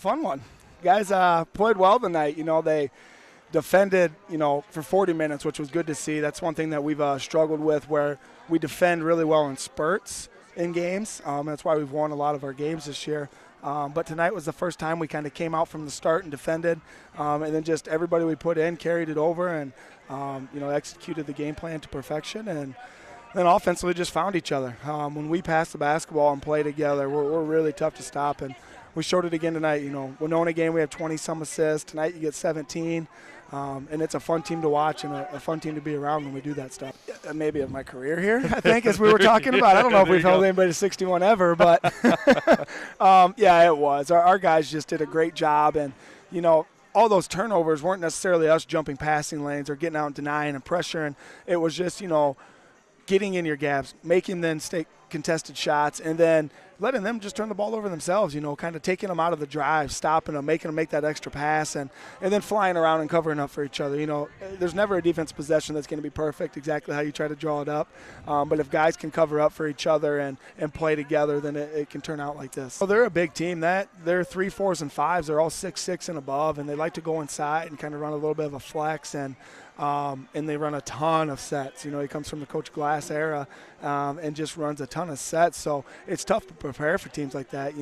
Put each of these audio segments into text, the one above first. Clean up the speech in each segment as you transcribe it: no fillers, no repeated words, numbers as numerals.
fun one. Guys played well tonight. They defended, for 40 minutes, which was good to see. That's one thing that we've struggled with, where we defend really well in spurts in games. That's why we've won a lot of our games this year. But tonight was the first time we kind of came out from the start and defended, and then just everybody we put in carried it over and, executed the game plan to perfection. And then offensively just found each other. When we pass the basketball and play together, we're really tough to stop. And we showed it again tonight. Winona game, we have 20-some assists. Tonight you get 17. And it's a fun team to watch and a fun team to be around when we do that stuff. Maybe of my career here, I think, as we were talking about. I don't know if we've held anybody to 61 ever, but yeah, it was. Our guys just did a great job. And, all those turnovers weren't necessarily us jumping passing lanes or getting out and denying and pressuring. It was just, getting in your gaps, making them stay contested shots, and then letting them just turn the ball over themselves, kind of taking them out of the drive, stopping them, making them make that extra pass, and then flying around and covering up for each other. There's never a defense possession that's going to be perfect, exactly how you try to draw it up. But if guys can cover up for each other and play together, then it can turn out like this. Well, they're a big team. They're 3, 4s, and 5s. They're all 6'6" and above, and they like to go inside and kind of run a little bit of a flex, and they run a ton of sets. He comes from the Coach Glass era and just runs a ton of sets. So it's tough to prepare for teams like that,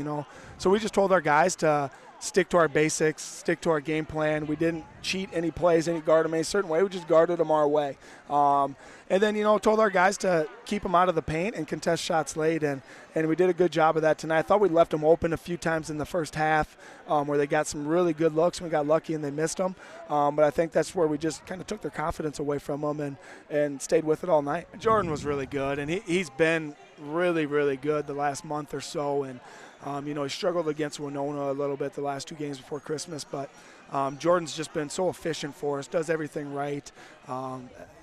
So we just told our guys to stick to our basics, stick to our game plan. We didn't cheat any plays, guard them any certain way. We just guarded them our way. And then, told our guys to keep them out of the paint and contest shots late, and we did a good job of that tonight. I thought we left them open a few times in the first half where they got some really good looks, and we got lucky and they missed them. But I think that's where we just kind of took their confidence away from them and stayed with it all night. Jordan was really good, and he's been really, really good the last month or so, and he struggled against Winona a little bit the last 2 games before Christmas, but Jordan's just been so efficient for us, does everything right.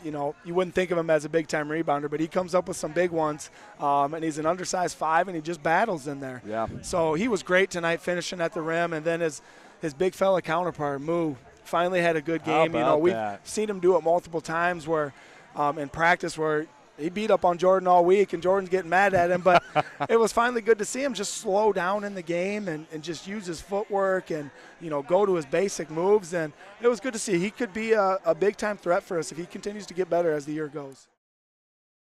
You wouldn't think of him as a big-time rebounder, but he comes up with some big ones, and he's an undersized 5, and he just battles in there. Yeah. So he was great tonight, finishing at the rim, and then his big fella counterpart, Moo, finally had a good game. We've seen him do it multiple times where in practice where he beat up on Jordan all week, and Jordan's getting mad at him. But it was finally good to see him just slow down in the game and just use his footwork and, go to his basic moves. And it was good to see. He could be a big-time threat for us if he continues to get better as the year goes.